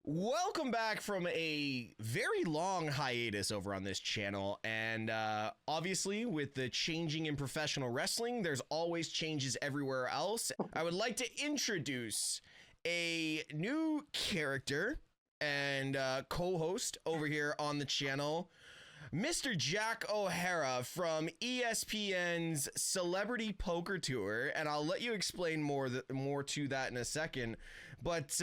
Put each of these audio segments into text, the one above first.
Welcome back from a very long hiatus over on this channel. And obviously, with the changing in professional wrestling, there's always changes everywhere else. I would like to introduce a new character and co-host over here on the channel, Mr. Jack O'Hara from ESPN's Celebrity Poker Tour, and I'll let you explain more to that in a second. But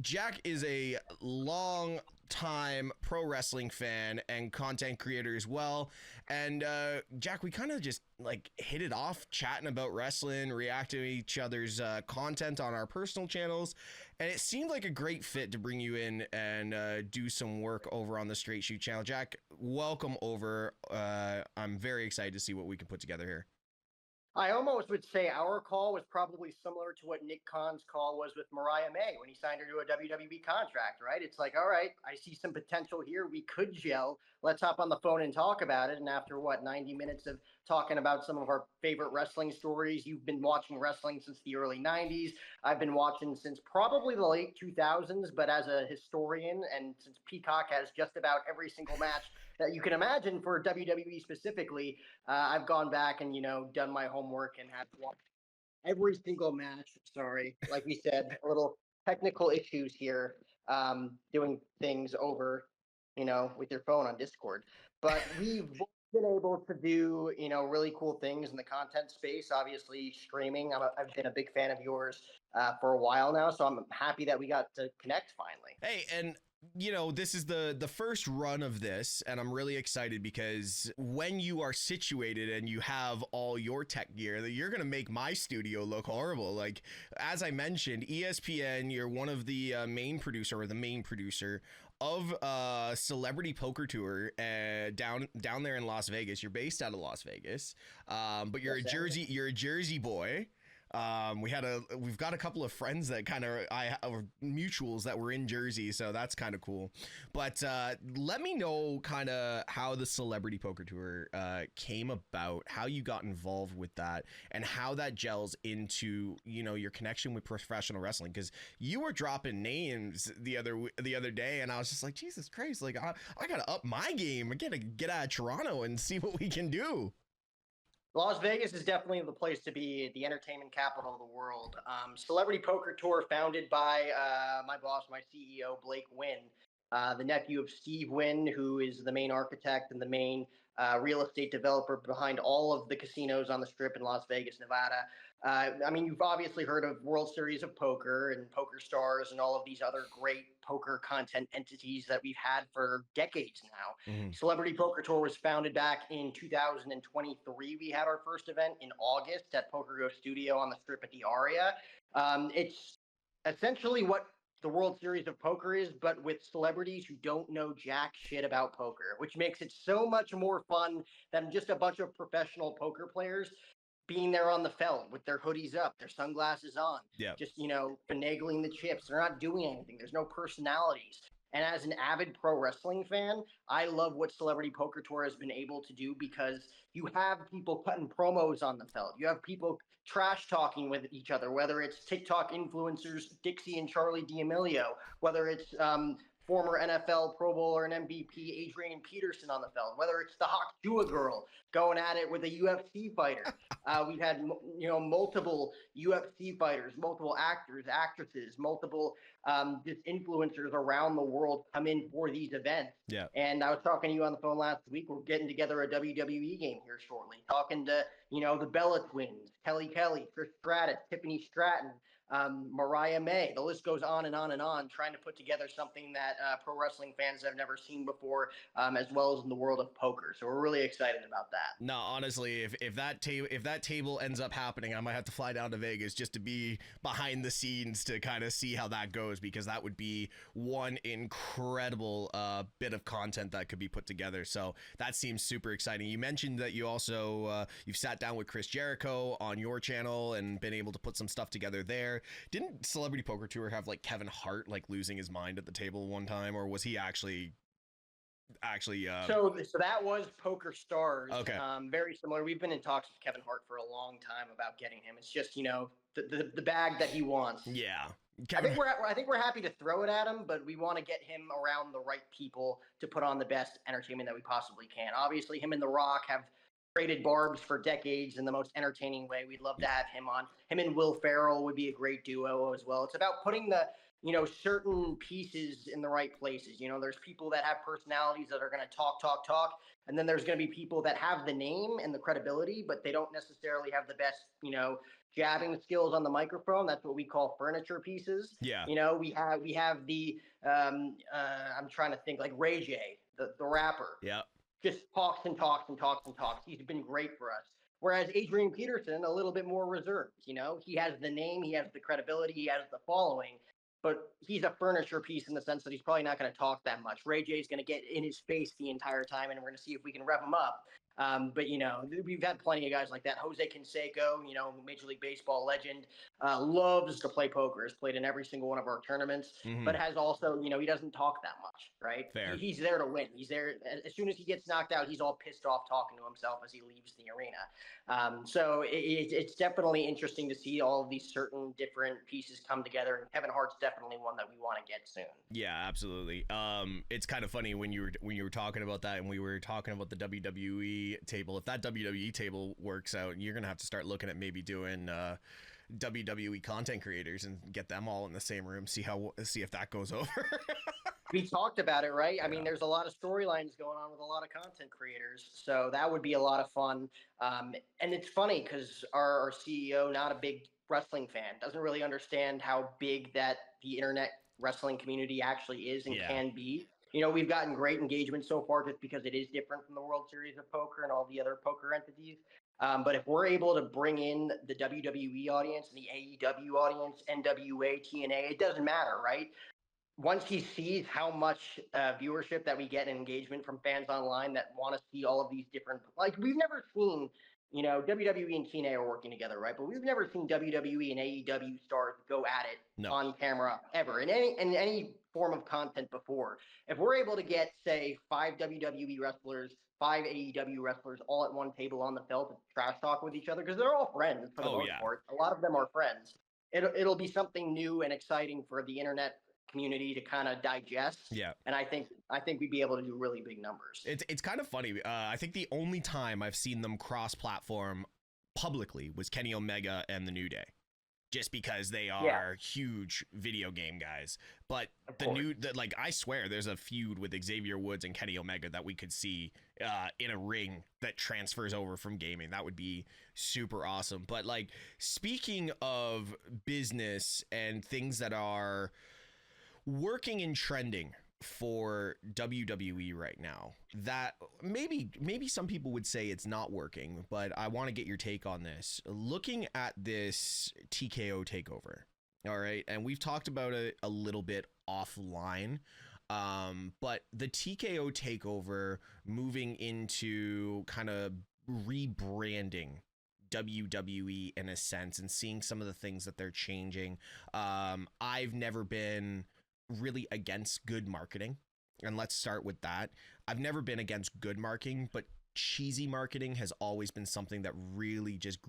Jack is a long time pro wrestling fan and content creator as well. And Jack, we kind of just like hit it off chatting about wrestling, reacting to each other's content on our personal channels, and it seemed like a great fit to bring you in and do some work over on the Straight Shoot channel. Jack, welcome over. I'm very excited to see what we can put together here. I almost would say our call was probably similar to what Nick Khan's call was with Mariah May when he signed her to a WWE contract, right? It's like, all right, I see some potential here. We could gel. Let's hop on the phone and talk about it. And after 90 minutes of talking about some of our favorite wrestling stories, you've been watching wrestling since the early 90s. I've been watching since probably the late 2000s, but as a historian, and since Peacock has just about every single match that you can imagine for WWE specifically, I've gone back and, done my homework and have watched every single match. Sorry, like we said, a little technical issues here, doing things over, with your phone on Discord. But we've been able to do, really cool things in the content space. Obviously, streaming. I've been a big fan of yours for a while now, so I'm happy that we got to connect finally. Hey, and this is the first run of this, and I'm really excited because when you are situated and you have all your tech gear, that you're gonna make my studio look horrible. Like, as I mentioned, ESPN, you're one of the main producer or the main producer of Celebrity Poker Tour down there in Las Vegas. You're based out of Las Vegas, but you're a Jersey boy. We've got a couple of friends that kind of mutuals that were in Jersey, so that's kind of cool. But let me know kind of how the Celebrity Poker Tour came about, how you got involved with that, and how that gels into your connection with professional wrestling. Because you were dropping names the other day, and I was just like, Jesus Christ! Like I gotta up my game. I gotta get out of Toronto and see what we can do. Las Vegas is definitely the place to be, the entertainment capital of the world. Celebrity Poker Tour, founded by my boss, my CEO, Blake Wynn, the nephew of Steve Wynn, who is the main architect and the main real estate developer behind all of the casinos on the Strip in Las Vegas, Nevada. You've obviously heard of World Series of Poker and Poker Stars and all of these other great poker content entities that we've had for decades now. Mm-hmm. Celebrity Poker Tour was founded back in 2023. We had our first event in August at Poker Go Studio on the Strip at the Aria. It's essentially what the World Series of Poker is, but with celebrities who don't know jack shit about poker, which makes it so much more fun than just a bunch of professional poker players being there on the felt with their hoodies up, their sunglasses on, just, finagling the chips. They're not doing anything. There's no personalities. And as an avid pro wrestling fan, I love what Celebrity Poker Tour has been able to do, because you have people cutting promos on the felt. You have people trash talking with each other, whether it's TikTok influencers Dixie and Charlie D'Amelio, whether it's former NFL Pro Bowler and MVP Adrian Peterson on the felt, whether it's the Hawk Chua girl going at it with a UFC fighter. We've had multiple UFC fighters, multiple actors, actresses, multiple just influencers around the world come in for these events. Yeah. And I was talking to you on the phone last week. We're getting together a WWE game here shortly, talking to the Bella twins, Kelly, Trish Stratus, Tiffany Stratton, Mariah May. The list goes on and on and on, trying to put together something that pro wrestling fans have never seen before, as well as in the world of poker. So we're really excited about that. No, honestly, if that table ends up happening, I might have to fly down to Vegas just to be behind the scenes to kind of see how that goes, because that would be one incredible bit of content that could be put together. So that seems super exciting. You mentioned that you also you've sat down with Chris Jericho on your channel and been able to put some stuff together there. Didn't Celebrity Poker Tour have like Kevin Hart like losing his mind at the table one time, or was he actually so that was Poker Stars. Okay. Very similar. We've been in talks with Kevin Hart for a long time about getting him. It's just the bag that he wants. Yeah. Kevin. I think we're happy to throw it at him, but we want to get him around the right people to put on the best entertainment that we possibly can. Obviously, him and The Rock have traded barbs for decades in the most entertaining way. We'd love to have him on. Him and Will Ferrell would be a great duo as well. It's about putting the certain pieces in the right places. There's people that have personalities that are going to talk, and then there's going to be people that have the name and the credibility, but they don't necessarily have the best, jabbing skills on the microphone. That's what we call furniture pieces. Yeah. We have the I'm trying to think, like Ray J, the rapper. Yeah. Just talks and talks and talks and talks. He's been great for us. Whereas Adrian Peterson, a little bit more reserved. He has the name, he has the credibility, he has the following, but he's a furniture piece in the sense that he's probably not going to talk that much. Ray J's going to get in his face the entire time, and we're going to see if we can rev him up. But we've had plenty of guys like that. Jose Canseco, Major League Baseball legend, loves to play poker. Has played in every single one of our tournaments, but has also, he doesn't talk that much, right? Fair. He's there to win. He's there as soon as he gets knocked out. He's all pissed off talking to himself as he leaves the arena. So it's definitely interesting to see all of these certain different pieces come together. And Kevin Hart's definitely one that we want to get soon. Yeah, absolutely. It's kind of funny when you were talking about that, and we were talking about the WWE table. If that WWE table works out, you're gonna have to start looking at maybe doing WWE content creators and get them all in the same room. See if that goes over. We talked about it, right? I mean, there's a lot of storylines going on with a lot of content creators, so that would be a lot of fun. And it's funny because our CEO, not a big wrestling fan, doesn't really understand how big that the internet wrestling community actually is and can be. We've gotten great engagement so far just because it is different from the World Series of Poker and all the other poker entities. But if we're able to bring in the WWE audience and the AEW audience, NWA, TNA, it doesn't matter, right? Once he sees how much viewership that we get and engagement from fans online that want to see all of these different, like we've never seen, WWE and TNA are working together, right? But we've never seen WWE and AEW stars go at it on camera ever in any form of content before. If we're able to get, say, 5 WWE wrestlers, 5 AEW wrestlers all at one table on the felt to trash talk with each other, because they're all friends for the most part. A lot of them are friends. It'll be something new and exciting for the internet community to kind of digest. Yeah. And I think we'd be able to do really big numbers. It's kind of funny. I think the only time I've seen them cross-platform publicly was Kenny Omega and the New Day, just because they are huge video game guys. But I swear there's a feud with Xavier Woods and Kenny Omega that we could see in a ring that transfers over from gaming. That would be super awesome. But like, speaking of business and things that are working and trending for WWE right now, that maybe some people would say it's not working, but I want to get your take on this. Looking at this TKO takeover, all right, and we've talked about it a little bit offline, but the TKO takeover moving into kind of rebranding WWE in a sense and seeing some of the things that they're changing. I've never been really against good marketing, and let's start with that. I've never been against good marketing, but cheesy marketing has always been something that really just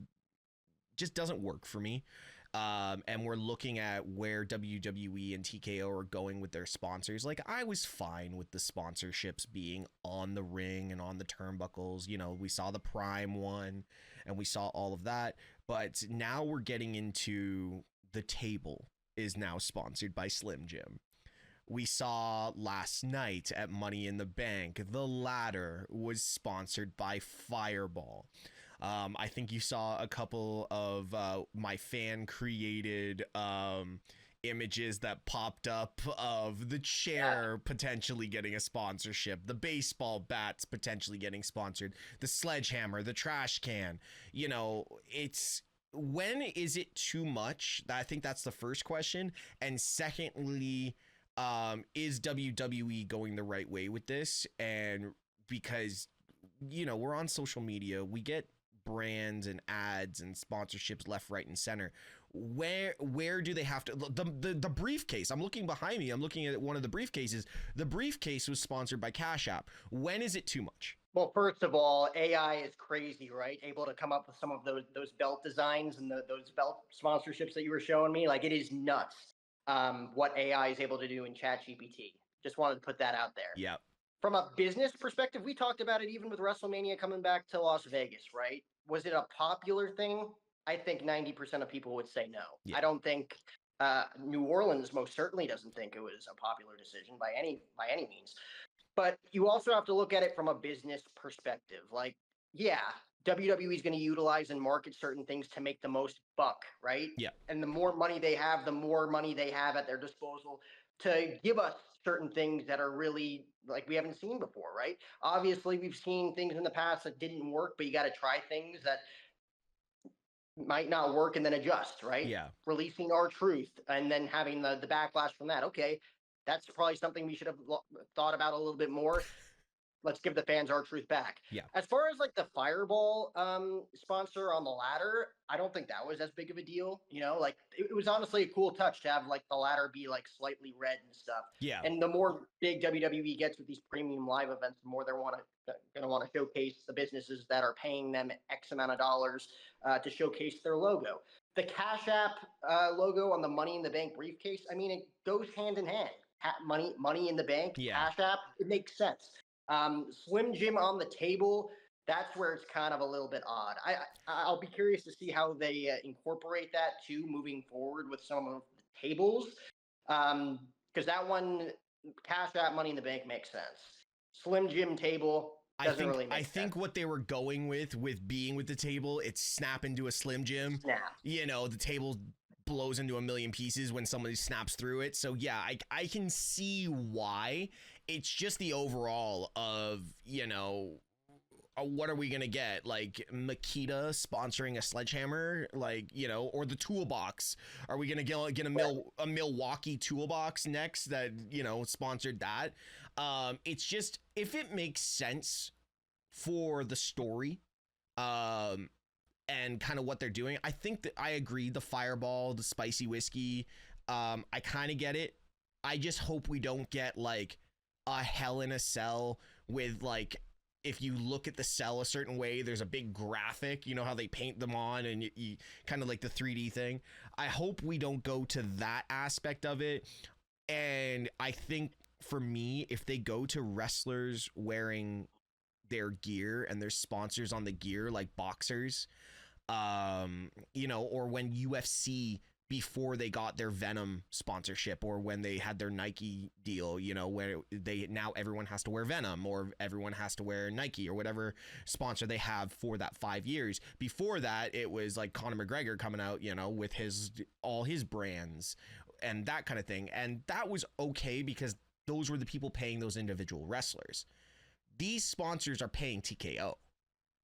doesn't work for me. And we're looking at where WWE and TKO are going with their sponsors. Like, I was fine with the sponsorships being on the ring and on the turnbuckles. We saw the Prime one and we saw all of that, but now we're getting into the table is now sponsored by Slim Jim. We saw last night at Money in the Bank, the ladder was sponsored by Fireball. I think you saw a couple of my fan created images that popped up of the chair potentially getting a sponsorship, the baseball bats potentially getting sponsored, the sledgehammer, the trash can. It's, when is it too much? I think that's the first question. And secondly, is WWE going the right way with this? And because, we're on social media, we get brands and ads and sponsorships left, right, and center. Where do they have to, the briefcase? I'm looking behind me. I'm looking at one of the briefcases. The briefcase was sponsored by Cash App. When is it too much? Well, first of all, AI is crazy, right? Able to come up with some of those belt designs and those belt sponsorships that you were showing me. Like, it is nuts. what AI is able to do in ChatGPT. Just wanted to put that out there. Yeah. From a business perspective, we talked about it even with WrestleMania coming back to Las Vegas, right? Was it a popular thing? I think 90% of people would say no. Yeah. I don't think New Orleans most certainly doesn't think it was a popular decision by any means. But you also have to look at it from a business perspective. Like, yeah, WWE is going to utilize and market certain things to make the most buck, right? Yeah. And the more money they have, the more money they have at their disposal to give us certain things that are really like we haven't seen before, right? Obviously, we've seen things in the past that didn't work, but you got to try things that might not work and then adjust, right? Yeah. Releasing our truth and then having the backlash from that. Okay, that's probably something we should have thought about a little bit more. Let's give the fans our truth back. Yeah. As far as like the Fireball sponsor on the ladder, I don't think that was as big of a deal. You know, like it was honestly a cool touch to have like the ladder be like slightly red and stuff. Yeah. And the more big WWE gets with these premium live events, the more they're gonna want to showcase the businesses that are paying them X amount of dollars to showcase their logo. The Cash App logo on the Money in the Bank briefcase, I mean, it goes hand in hand. Money in the Bank, Yeah. Cash App, it makes sense. Slim Jim on the table, that's where it's kind of a little bit odd. I'll be curious to see how they incorporate that too moving forward with some of the tables, because that one, Cash App, Money in the Bank makes sense. Slim Jim table doesn't really make sense. I think what they were going with being with the table, it's snap into a Slim Jim. Snap. You know, the table blows into a million pieces when somebody snaps through it. So yeah, I can see why. It's just the overall of, you know, what are we gonna get? Like Makita sponsoring a Sledgehammer, like, you know, or the Toolbox. Are we gonna get a Milwaukee Toolbox next that, you know, sponsored that? It's just, if it makes sense for the story, and kind of what they're doing, I think that I agree. The Fireball, the spicy whiskey, I kind of get it. I just hope we don't get like a Hell in a Cell with like, if you look at the cell a certain way, there's a big graphic, you know how they paint them on, and you kind of like the 3D thing. I hope we don't go to that aspect of it. And I think for me, if they go to wrestlers wearing their gear and their sponsors on the gear, like boxers, you know, or when UFC, before they got their Venom sponsorship, or when they had their Nike deal, you know, where they now everyone has to wear Venom, or everyone has to wear Nike, or whatever sponsor they have for that 5 years. Before that, it was like Conor McGregor coming out, you know, with all his brands and that kind of thing. And that was okay because those were the people paying those individual wrestlers. These sponsors are paying TKO.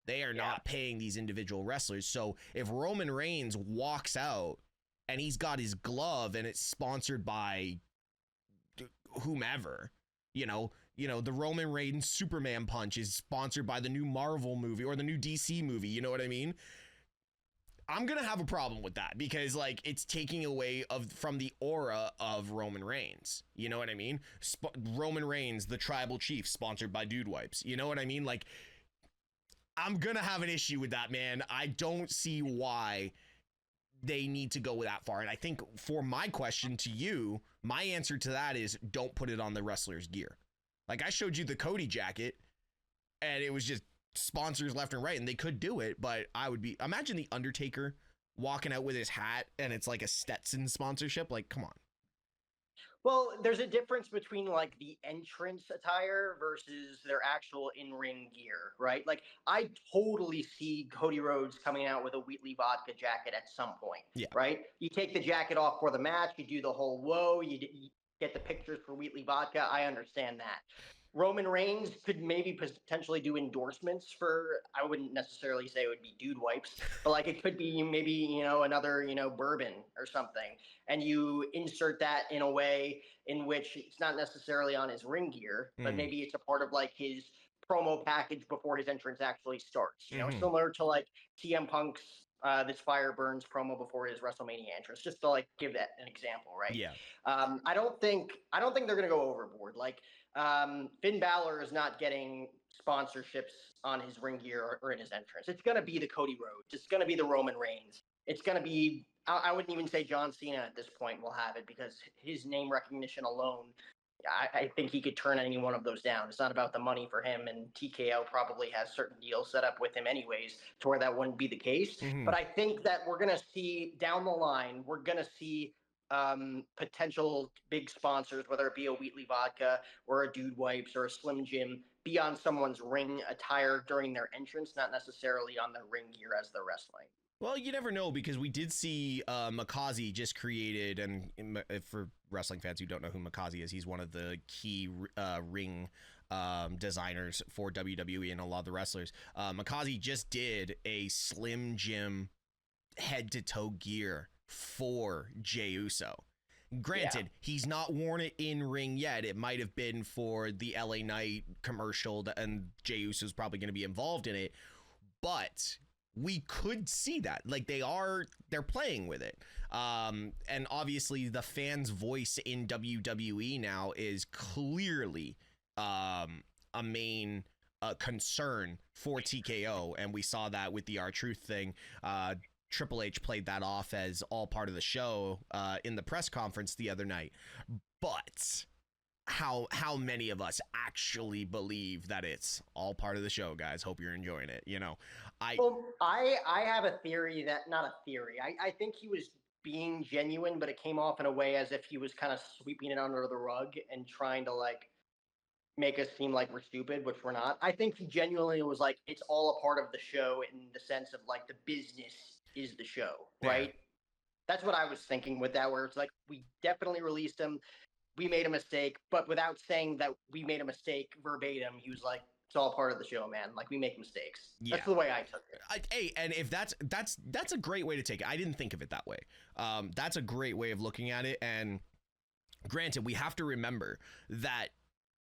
They are not paying these individual wrestlers. So if Roman Reigns walks out and he's got his glove and it's sponsored by whomever, you know, the Roman Reigns Superman punch is sponsored by the new Marvel movie or the new DC movie. You know what I mean? I'm going to have a problem with that because like it's taking away from the aura of Roman Reigns. You know what I mean? Roman Reigns, the tribal chief, sponsored by Dude Wipes. You know what I mean? Like, I'm going to have an issue with that, man. I don't see why they need to go that far. And I think for my question to you, my answer to that is don't put it on the wrestler's gear. Like I showed you the Cody jacket and it was just sponsors left and right, and they could do it, but imagine the Undertaker walking out with his hat and it's like a Stetson sponsorship. Like, come on. Well, there's a difference between like the entrance attire versus their actual in-ring gear, right? Like I totally see Cody Rhodes coming out with a Wheatley vodka jacket at some point, right? You take the jacket off for the match, you do the whole whoa, you get the pictures for Wheatley vodka. I understand that. Roman Reigns could maybe potentially do endorsements for, I wouldn't necessarily say it would be Dude Wipes, but like it could be maybe, you know, another, you know, bourbon or something. And you insert that in a way in which it's not necessarily on his ring gear, but maybe it's a part of like his promo package before his entrance actually starts, you know, similar to like CM Punk's this Fire Burns promo before his WrestleMania entrance, just to like give that an example, right? Yeah. I don't think they're gonna go overboard. Like Finn Balor is not getting sponsorships on his ring gear or in his entrance. It's gonna be the Cody Rhodes. It's gonna be the Roman Reigns. It's gonna be I wouldn't even say John Cena at this point will have it because his name recognition alone, I think he could turn any one of those down. It's not about the money for him, and TKO probably has certain deals set up with him anyways to where that wouldn't be the case. Mhm. But I think that we're going to see down the line, we're going to see potential big sponsors, whether it be a Wheatley Vodka or a Dude Wipes or a Slim Jim, be on someone's ring attire during their entrance, not necessarily on their ring gear as they're wrestling. Well, you never know because we did see Makazi just created, and for wrestling fans who don't know who Makazi is, he's one of the key ring designers for WWE and a lot of the wrestlers. Makazi just did a Slim Jim head-to-toe gear for Jey Uso. Granted, he's not worn it in ring yet. It might have been for the LA Knight commercial, and Jey Uso's probably going to be involved in it, but we could see that. Like, they're playing with it. And obviously the fans' voice in WWE now is clearly a main concern for TKO. And we saw that with the R-Truth thing. Triple H played that off as all part of the show in the press conference the other night. But how many of us actually believe that it's all part of the show, guys? Hope you're enjoying it. I have a theory that, not a theory. I think he was being genuine, but it came off in a way as if he was kind of sweeping it under the rug and trying to like make us seem like we're stupid, which we're not. I think he genuinely was like, it's all a part of the show in the sense of like the business is the show, right? Yeah. That's what I was thinking with that, where it's like, we definitely released him. We made a mistake, but without saying that we made a mistake verbatim, he was like, it's all part of the show, man. Like, we make mistakes. Yeah. That's the way I took it. Hey, and if that's a great way to take it. I didn't think of it that way. That's a great way of looking at it. And granted, we have to remember that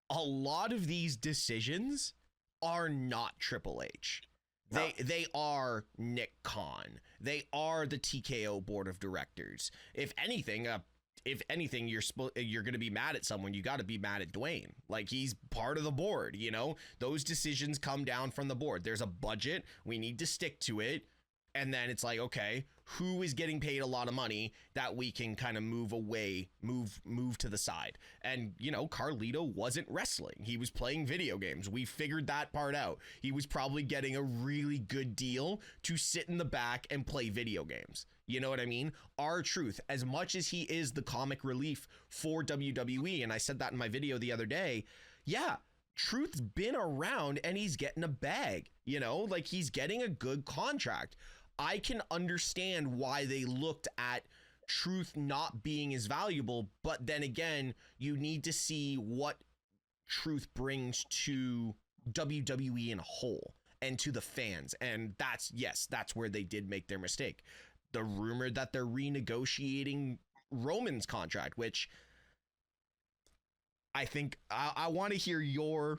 a lot of these decisions are not Triple H. They are Nick Khan. They are the TKO board of directors. If anything, you're going to be mad at someone, you got to be mad at Dwayne. Like, he's part of the board, you know? Those decisions come down from the board. There's a budget. We need to stick to it. And then it's like, okay, who is getting paid a lot of money that we can kind of move to the side? And, you know, Carlito wasn't wrestling. He was playing video games. We figured that part out. He was probably getting a really good deal to sit in the back and play video games. You know what I mean? R-Truth, as much as he is the comic relief for WWE, and I said that in my video the other day, yeah, Truth's been around and he's getting a bag, you know, like he's getting a good contract. I can understand why they looked at Truth not being as valuable, but then again, you need to see what Truth brings to WWE in a whole and to the fans. And that's where they did make their mistake. The rumor that they're renegotiating Roman's contract, which I think I want to hear your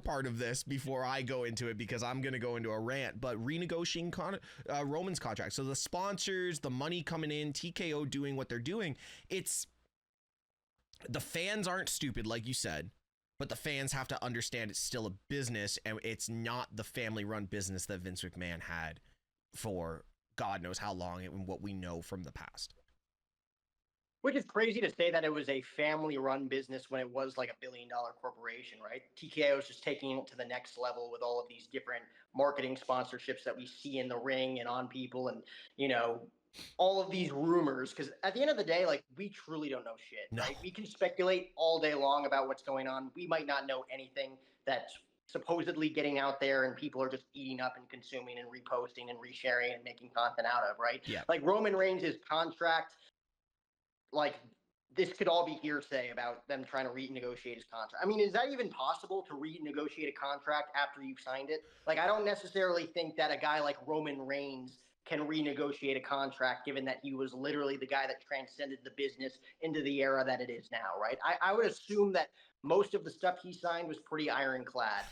part of this before I go into it, because I'm going to go into a rant. But renegotiating Roman's contract. So the sponsors, the money coming in, TKO doing what they're doing. It's the fans aren't stupid, like you said, but the fans have to understand it's still a business, and it's not the family-run business that Vince McMahon had for God knows how long, and what we know from the past. Which is crazy to say that it was a family-run business when it was like $1 billion corporation, right? TKO is just taking it to the next level with all of these different marketing sponsorships that we see in the ring and on people, and, you know, all of these rumors. Because at the end of the day, like, we truly don't know shit, right? We can speculate all day long about what's going on. We might not know anything that's supposedly getting out there and people are just eating up and consuming and reposting and resharing and making content out of, right? Yeah. Like Roman Reigns' contract, like, this could all be hearsay about them trying to renegotiate his contract. I mean, is that even possible to renegotiate a contract after you've signed it? Like, I don't necessarily think that a guy like Roman Reigns can renegotiate a contract, given that he was literally the guy that transcended the business into the era that it is now, right? I would assume that most of the stuff he signed was pretty ironclad.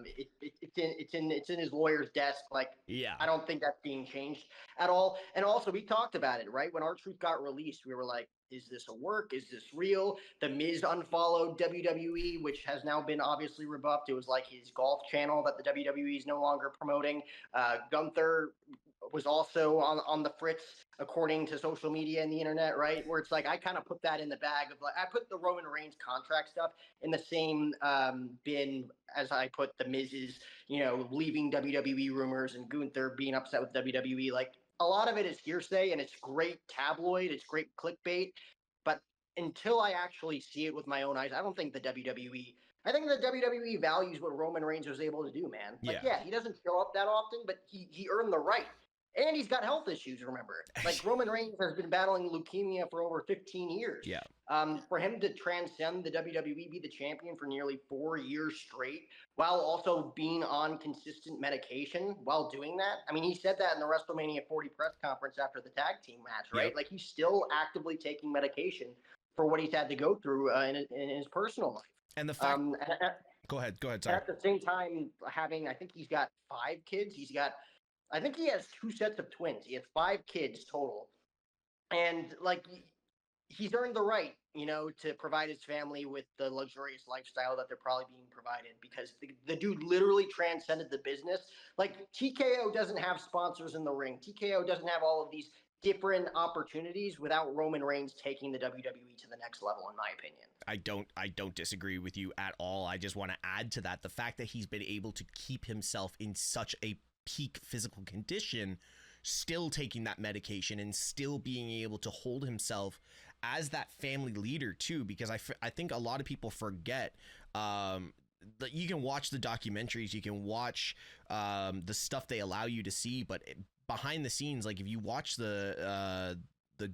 It's in his lawyer's desk. Like, yeah, I don't think that's being changed at all. And also, we talked about it, right? When R-Truth got released, we were like, is this a work? Is this real? The Miz unfollowed WWE, which has now been obviously rebuffed. It was like his golf channel that the WWE is no longer promoting. Gunther was also on the fritz, according to social media and the internet, right? Where it's like I kind of put that in the bag of like I put the Roman Reigns contract stuff in the same bin as I put the Miz's, leaving WWE rumors and Gunther being upset with WWE. Like a lot of it is hearsay and it's great tabloid, it's great clickbait, but until I actually see it with my own eyes, I don't think the WWE. I think the WWE values what Roman Reigns was able to do, man. Like, yeah, he doesn't show up that often, but he earned the right. And he's got health issues, remember. Like, Roman Reigns has been battling leukemia for over 15 years. Yeah. For him to transcend the WWE, be the champion for nearly 4 years straight, while also being on consistent medication while doing that. I mean, he said that in the WrestleMania 40 press conference after the tag team match, right? Yep. Like, he's still actively taking medication for what he's had to go through in his personal life. And the fact. Go ahead. Sorry. At the same time, I think he's got 5 kids. I think he has 2 sets of twins. He has 5 kids total. And like, he's earned the right, to provide his family with the luxurious lifestyle that they're probably being provided because the dude literally transcended the business. Like TKO doesn't have sponsors in the ring. TKO doesn't have all of these different opportunities without Roman Reigns taking the WWE to the next level, in my opinion. I don't disagree with you at all. I just want to add to that the fact that he's been able to keep himself in such a peak physical condition, still taking that medication and still being able to hold himself as that family leader too, because I think a lot of people forget that you can watch the documentaries, you can watch the stuff they allow you to see, but behind the scenes, like if you watch the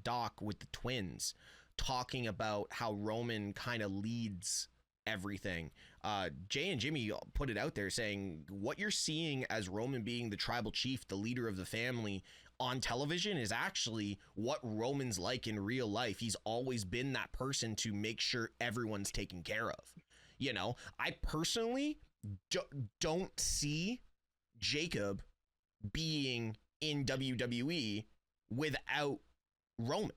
doc with the twins talking about how Roman kind of leads everything, Jay and Jimmy put it out there saying what you're seeing as Roman being the tribal chief, the leader of the family on television is actually what Roman's like in real life. He's always been that person to make sure everyone's taken care of. I personally don't see Jacob being in WWE without Roman.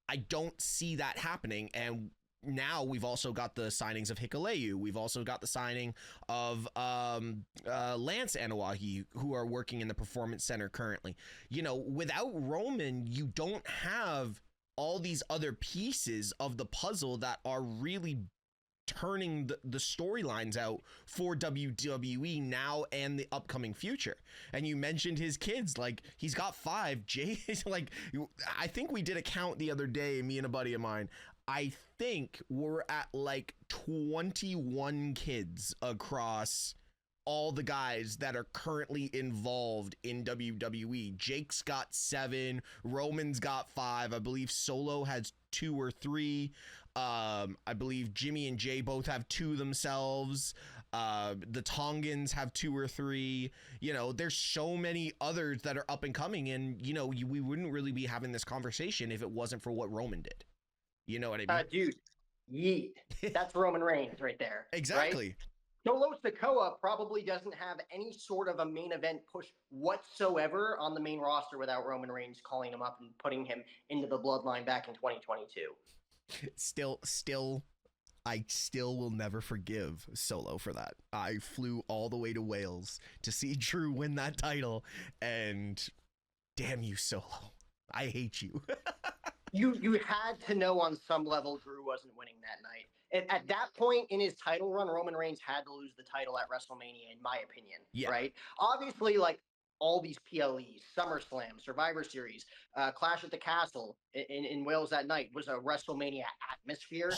I don't see that happening. And now we've also got the signings of Hikuleu. We've also got the signing of Lance Anawahi, who are working in the Performance Center currently. Without Roman, you don't have all these other pieces of the puzzle that are really turning the storylines out for WWE now and the upcoming future. And you mentioned his kids, like he's got 5. Jay is like, I think we did a count the other day, me and a buddy of mine. I think we're at like 21 kids across all the guys that are currently involved in WWE. Jake's got 7, Roman's got 5. I believe Solo has 2 or 3. I believe Jimmy and Jay both have 2 themselves. The Tongans have 2 or 3. There's so many others that are up and coming, and we wouldn't really be having this conversation if it wasn't for what Roman did. You know what I mean? Dude, yeet. That's Roman Reigns right there. Exactly. Right? Solo Sikoa probably doesn't have any sort of a main event push whatsoever on the main roster without Roman Reigns calling him up and putting him into the bloodline back in 2022. I still will never forgive Solo for that. I flew all the way to Wales to see Drew win that title, and damn you, Solo. I hate you. You had to know on some level Drew wasn't winning that night. At that point in his title run, Roman Reigns had to lose the title at WrestleMania, in my opinion. Yeah. Right? Obviously, like all these PLEs, SummerSlam, Survivor Series, Clash at the Castle in Wales that night was a WrestleMania atmosphere.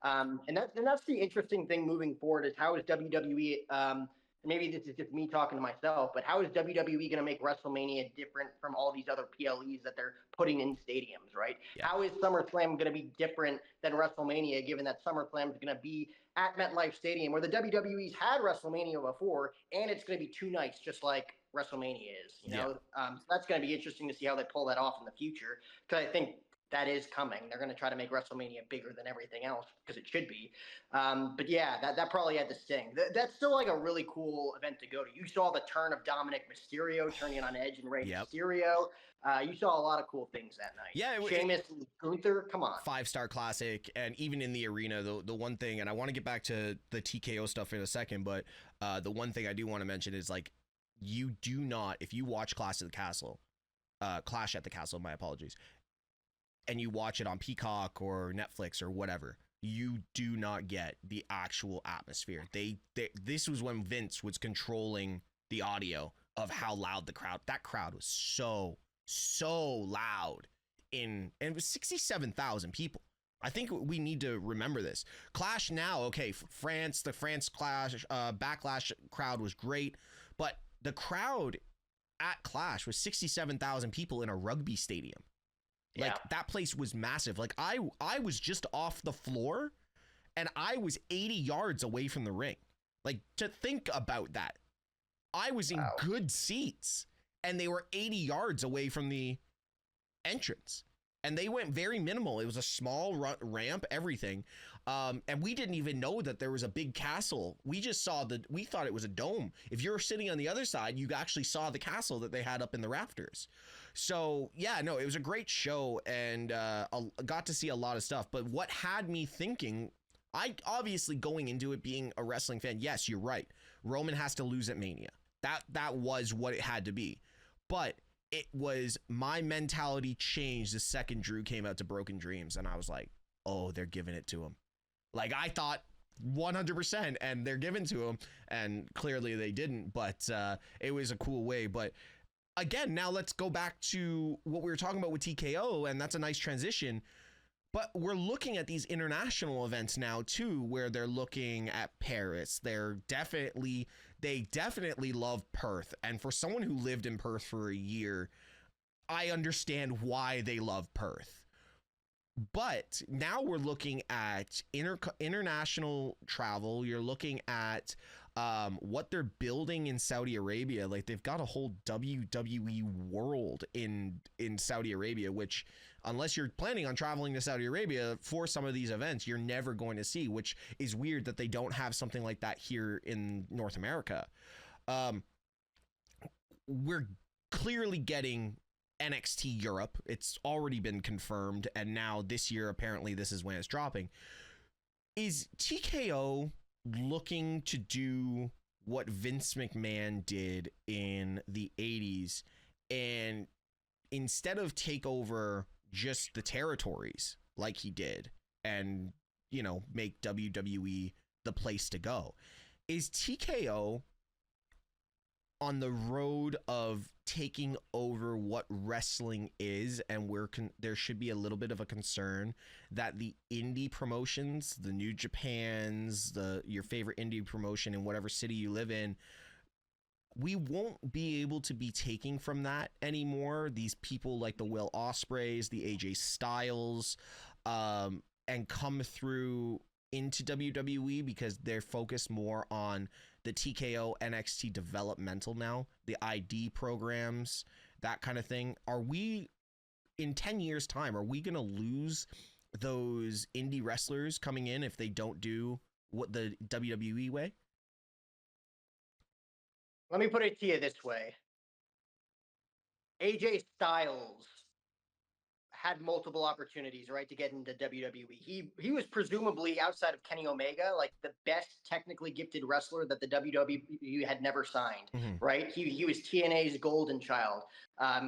And that's the interesting thing moving forward is how is WWE maybe this is just me talking to myself, but how is WWE going to make WrestleMania different from all these other PLEs that they're putting in stadiums, right? Yeah. How is SummerSlam going to be different than WrestleMania, given that SummerSlam is going to be at MetLife Stadium, where the WWE's had WrestleMania before, and it's going to be 2 nights, just like WrestleMania is, So that's going to be interesting to see how they pull that off in the future, because I think that is coming. They're going to try to make WrestleMania bigger than everything else because it should be. But yeah, that probably had to sting. That's still like a really cool event to go to. You saw the turn of Dominic Mysterio turning on Edge and Rey Mysterio. You saw a lot of cool things that night. Yeah, Sheamus and Gunther, come on. 5-star classic. And even in the arena, the one thing, and I want to get back to the TKO stuff in a second, but the one thing I do want to mention is like, you do not, if you watch Clash of the Castle, Clash at the Castle, my apologies, and you watch it on Peacock or Netflix or whatever, you do not get the actual atmosphere. This was when Vince was controlling the audio of how loud that crowd was so loud and it was 67,000 people. I think we need to remember this. Clash now, okay, the France Clash Backlash crowd was great, but the crowd at Clash was 67,000 people in a rugby stadium. Like that place was massive. Like I was just off the floor and I was 80 yards away from the ring. Like, to think about that. I was in good seats and they were 80 yards away from the entrance. And they went very minimal. It was a small ramp, everything. And we didn't even know that there was a big castle. We just saw we thought it was a dome. If you're sitting on the other side, you actually saw the castle that they had up in the rafters. So yeah, no, it was a great show and got to see a lot of stuff. But what had me thinking, I obviously going into it being a wrestling fan, yes, you're right. Roman has to lose at Mania. That was what it had to be. But it was, my mentality changed the second Drew came out to Broken Dreams, and I was like, oh, they're giving it to him. Like, I thought 100%, and they're giving to him, and clearly they didn't, but it was a cool way. But again, now let's go back to what we were talking about with TKO, and that's a nice transition. But we're looking at these international events now too, where they're looking at Paris. They definitely love Perth. And for someone who lived in Perth for a year, I understand why they love Perth. But now we're looking at international travel. You're looking at what they're building in Saudi Arabia. Like, they've got a whole WWE world in Saudi Arabia, which, unless you're planning on traveling to Saudi Arabia for some of these events, you're never going to see, which is weird that they don't have something like that here in North America. We're clearly getting NXT Europe. It's already been confirmed, and now this year, apparently this is when it's dropping. Is TKO looking to do what Vince McMahon did in the 80s, and instead of take over just the territories like he did and, make WWE the place to go? Is TKO on the road of taking over what wrestling is, and there should be a little bit of a concern that the indie promotions, the New Japans, your favorite indie promotion in whatever city you live in, we won't be able to be taking from that anymore. These people like the Will Ospreays, the AJ Styles, and come through into WWE because they're focused more on the TKO NXT developmental now, the ID programs, that kind of thing. Are we, in 10 years time, are we going to lose those indie wrestlers coming in if they don't do what the WWE way? Let me put it to you this way. AJ Styles had multiple opportunities, right, to get into WWE. He was presumably, outside of Kenny Omega, like the best technically gifted wrestler that the WWE had never signed, right? He was TNA's golden child.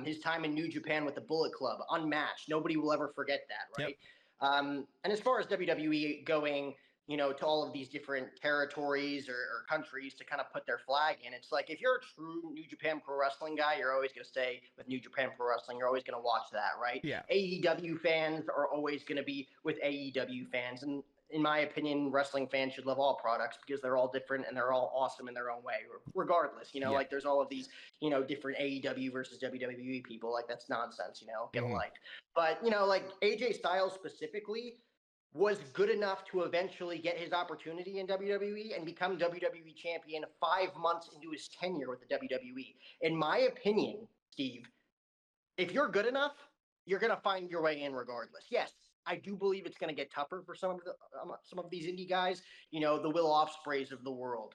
His time in New Japan with the Bullet Club, unmatched. Nobody will ever forget that, right? Yep. And as far as WWE going, to all of these different territories or countries to kind of put their flag in, it's like, if you're a true New Japan Pro Wrestling guy, you're always going to stay with New Japan Pro Wrestling. You're always going to watch that, right? Yeah. AEW fans are always going to be with AEW fans. And in my opinion, wrestling fans should love all products because they're all different and they're all awesome in their own way, regardless. Like, there's all of these, different AEW versus WWE people. Like, that's nonsense, get alike. But, like AJ Styles specifically was good enough to eventually get his opportunity in WWE and become WWE champion 5 months into his tenure with the WWE. In my opinion, Steve, if you're good enough, you're going to find your way in regardless. Yes, I do believe it's going to get tougher for some of these indie guys, the Will Ospreays of the world.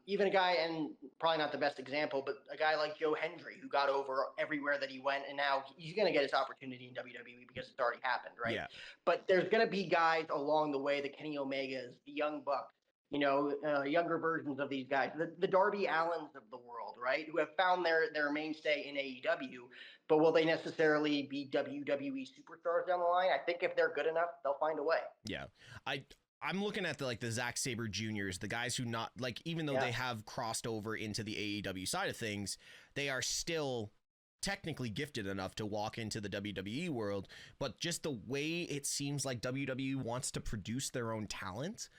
Even a guy, and probably not the best example, but a guy like Joe Hendry, who got over everywhere that he went, and now he's going to get his opportunity in WWE because it's already happened, right? Yeah. But there's going to be guys along the way, the Kenny Omegas, the Young Bucks, younger versions of these guys, the Darby Allens of the world, right? Who have found their mainstay in AEW, but will they necessarily be WWE superstars down the line? I think if they're good enough, they'll find a way. Yeah. I'm looking at the Zack Sabre Juniors, the guys who not like, even though they have crossed over into the AEW side of things, they are still technically gifted enough to walk into the WWE world, but just the way it seems like WWE wants to produce their own talent,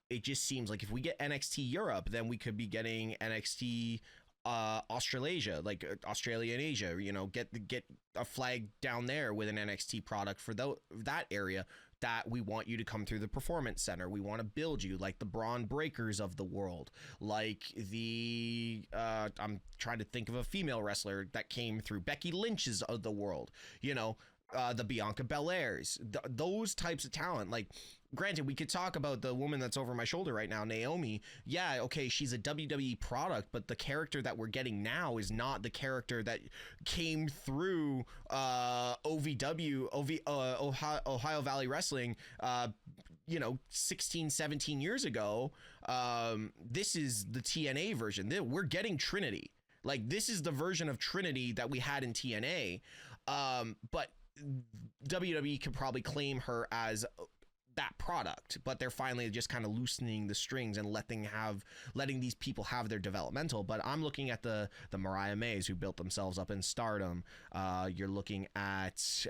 it just seems like if we get NXT Europe, then we could be getting NXT Australasia, like Australia and Asia, get a flag down there with an NXT product for that area. That we want you to come through the Performance Center. We want to build you like the Braun Breakers of the world, like the I'm trying to think of a female wrestler that came through, Becky Lynch's of the world, the Bianca Belairs, those types of talent. Like, granted, we could talk about the woman that's over my shoulder right now, Naomi. Yeah, okay, she's a WWE product, but the character that we're getting now is not the character that came through Ohio Valley Wrestling 16, 17 years ago. This is the TNA version. We're getting Trinity. Like, this is the version of Trinity that we had in TNA. But WWE could probably claim her as that product, but they're finally just kind of loosening the strings and letting these people have their developmental. But I'm looking at the Mariah Mays, who built themselves up in stardom. You're looking at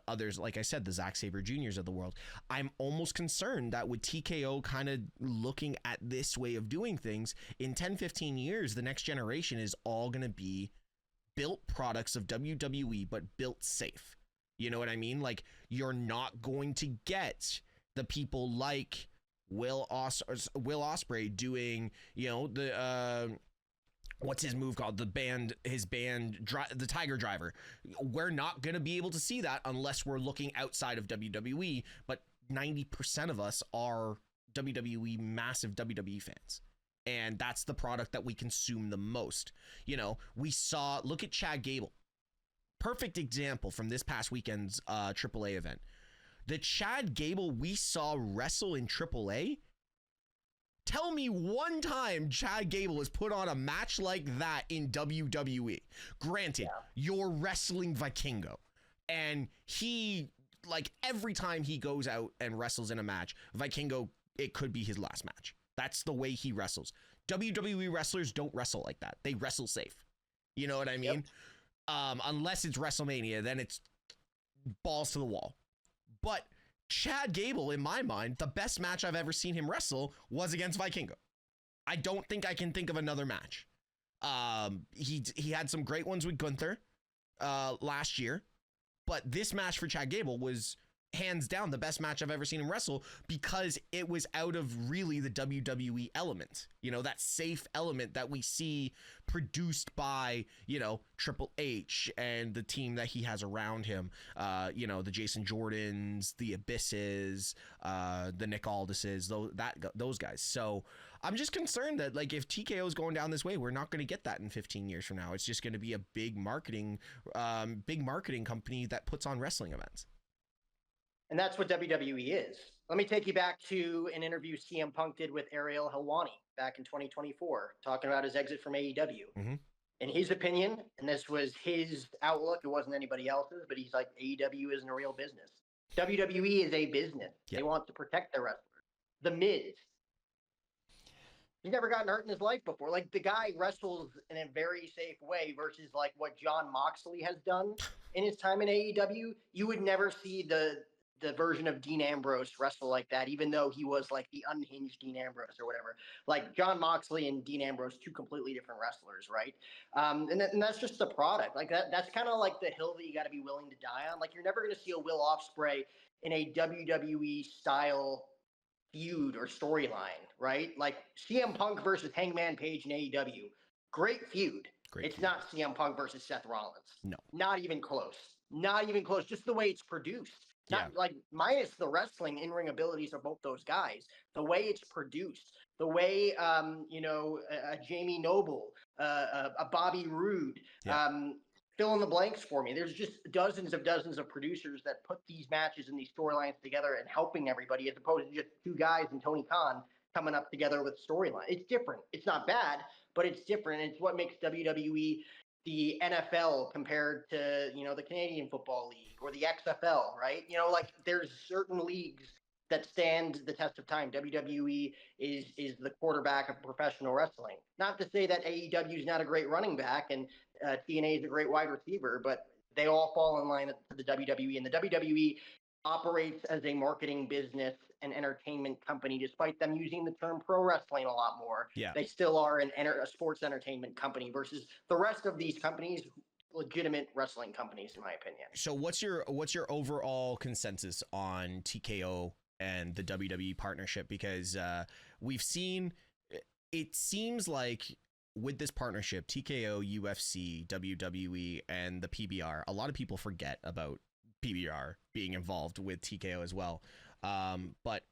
others, like I said, the Zack Sabre Juniors of the world. I'm almost concerned that with TKO kind of looking at this way of doing things, in 10-15 years, the next generation is all going to be built products of WWE, but built safe. You know what I mean? Like, you're not going to get the people like Will Ospreay doing, what's his move called? The Tiger Driver. We're not going to be able to see that unless we're looking outside of WWE, but 90% of us are massive WWE fans. And that's the product that we consume the most. Look at Chad Gable. Perfect example from this past weekend's AAA event. The Chad Gable we saw wrestle in AAA. Tell me one time Chad Gable has put on a match like that in WWE. Granted, you're wrestling Vikingo. And he, like, every time he goes out and wrestles in a match, Vikingo, it could be his last match. That's the way he wrestles. WWE wrestlers don't wrestle like that. They wrestle safe. You know what I mean? Yep. Unless it's WrestleMania, then it's balls to the wall. But Chad Gable, in my mind, the best match I've ever seen him wrestle was against Vikingo. I don't think I can think of another match. He had some great ones with Gunther last year, but this match for Chad Gable was hands down the best match I've ever seen him wrestle, because it was out of really the WWE element, that safe element that we see produced by, Triple H and the team that he has around him, the Jason Jordans, the Abysses, the Nick Aldises, those guys. So I'm just concerned that, like, if TKO is going down this way, we're not going to get that in 15 years from now. It's just going to be a big marketing company that puts on wrestling events. And that's what WWE is. Let me take you back to an interview CM Punk did with Ariel Helwani back in 2024, talking about his exit from AEW. Mm-hmm. In his opinion, and this was his outlook, it wasn't anybody else's, but he's like, AEW isn't a real business. WWE is a business. Yep. They want to protect their wrestlers. The Miz. He's never gotten hurt in his life before. Like, the guy wrestles in a very safe way versus, like, what Jon Moxley has done in his time in AEW. You would never see the version of Dean Ambrose wrestle like that, even though he was like the unhinged Dean Ambrose or whatever. Like, Jon Moxley and Dean Ambrose, two completely different wrestlers, right? And that's just the product. Like, that's kind of like the hill that you got to be willing to die on. Like, you're never going to see a Will Ospreay in a WWE style feud or storyline, right? Like, CM Punk versus Hangman Page in AEW, great feud. It's not CM Punk versus Seth Rollins. No, not even close. Not even close. Just the way it's produced. Not like, minus the wrestling in-ring abilities of both those guys, the way it's produced, the way, a Jamie Noble, a Bobby Roode, fill in the blanks for me. There's just dozens of producers that put these matches and these storylines together and helping everybody, as opposed to just two guys and Tony Khan coming up together with storyline. It's different. It's not bad, but it's different. It's what makes WWE the NFL compared to, the Canadian Football League or the XFL, right? Like there's certain leagues that stand the test of time. WWE is the quarterback of professional wrestling. Not to say that AEW is not a great running back and TNA is a great wide receiver, but they all fall in line to the WWE. And the WWE operates as a marketing business and entertainment company, despite them using the term pro wrestling a lot more. Yeah. They still are a sports entertainment company versus the rest of these companies, legitimate wrestling companies, in my opinion. So what's your overall consensus on TKO and the WWE partnership? Because we've seen, it seems like with this partnership, TKO, UFC, WWE, and the PBR, a lot of people forget about PBR being involved with TKO as well. But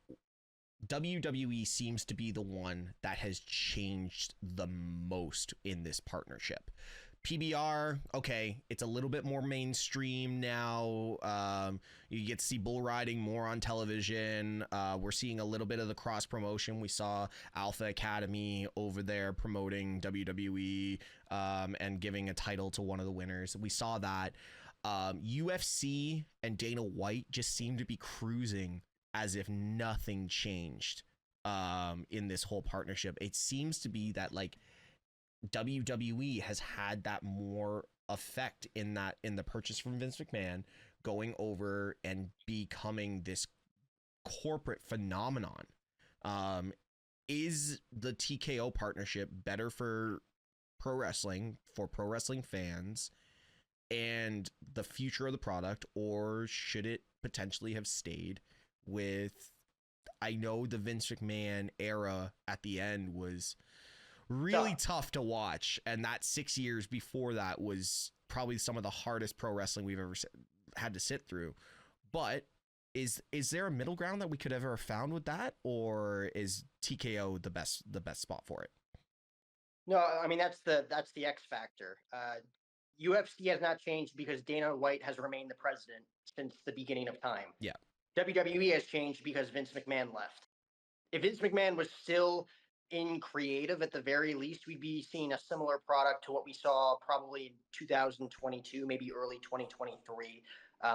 WWE seems to be the one that has changed the most in this partnership. PBR, okay, it's a little bit more mainstream now. You get to see bull riding more on television. We're seeing a little bit of the cross promotion. We saw Alpha Academy over there promoting WWE and giving a title to one of the winners. We saw that. UFC and Dana White just seem to be cruising as if nothing changed in this whole partnership. It seems to be that like WWE has had that more effect in the purchase from Vince McMahon going over and becoming this corporate phenomenon. Is the TKO partnership better for pro wrestling fans and the future of the product, or should it potentially have stayed with, I know the Vince McMahon era at the end was really tough to watch, and that 6 years before that was probably some of the hardest pro wrestling we've ever had to sit through. But is there a middle ground that we could ever have found with that, or is TKO the best spot for it? No, I mean that's the X factor. UFC has not changed because Dana White has remained the president since the beginning of time. Yeah. WWE has changed because Vince McMahon left. If Vince McMahon was still in creative, at the very least, we'd be seeing a similar product to what we saw probably in 2022, maybe early 2023,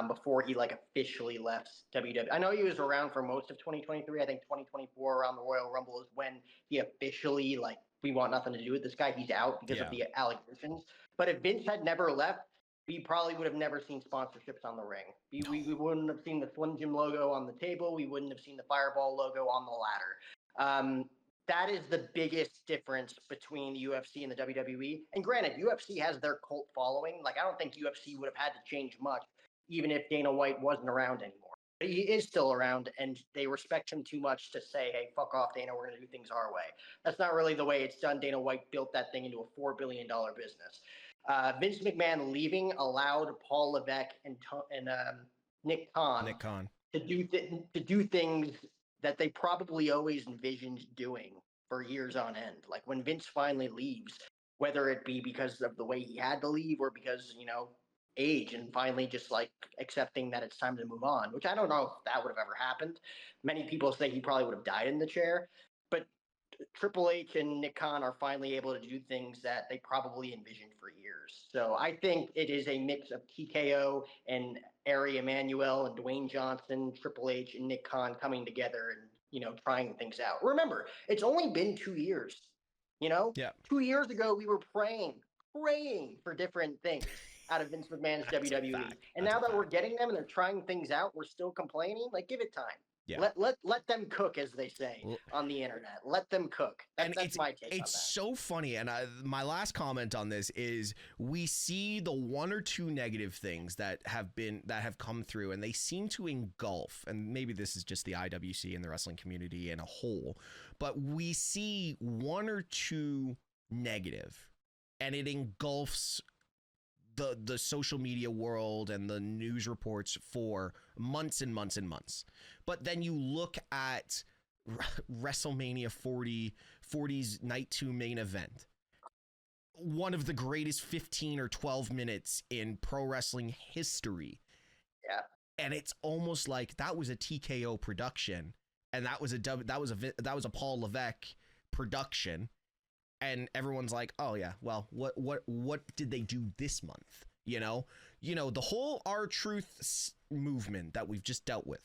before he officially left WWE. I know he was around for most of 2023. I think 2024 around the Royal Rumble is when he officially we want nothing to do with this guy. He's out because of the allegations. But if Vince had never left, we probably would have never seen sponsorships on the ring. We wouldn't have seen the Slim Jim logo on the table. We wouldn't have seen the Fireball logo on the ladder. That is the biggest difference between the UFC and the WWE. And granted, UFC has their cult following. I don't think UFC would have had to change much, even if Dana White wasn't around anymore. But he is still around, and they respect him too much to say, hey, fuck off, Dana, we're going to do things our way. That's not really the way it's done. Dana White built that thing into a $4 billion business. Vince McMahon leaving allowed Paul Levesque and Nick Khan to do things that they probably always envisioned doing for years on end. When Vince finally leaves, whether it be because of the way he had to leave or because, age and finally just accepting that it's time to move on, which I don't know if that would have ever happened. Many people say he probably would have died in the chair, but Triple H and Nick Khan are finally able to do things that they probably envisioned for years. So I think it is a mix of TKO and Ari Emanuel and Dwayne Johnson, Triple H and Nick Khan coming together and, trying things out. Remember, it's only been 2 years, Yeah. 2 years ago, we were praying for different things out of Vince McMahon's WWE. And now that we're getting them and they're trying things out, we're still complaining. Give it time. Yeah. Let them cook, as they say on the internet. Let them cook. That's my take on that. It's so funny, and my last comment on this is we see the one or two negative things that have come through, and they seem to engulf. And maybe this is just the IWC and the wrestling community in a whole, but we see one or two negative, and it engulfs the social media world and the news reports for months and months and months. But then you look at WrestleMania 40's Night 2 main event, one of the greatest 15 or 12 minutes in pro wrestling history. Yeah. And it's almost like that was a TKO production, and that was a Paul Levesque production, and everyone's like, oh yeah, well, what did they do this month? The whole R-Truth movement that we've just dealt with,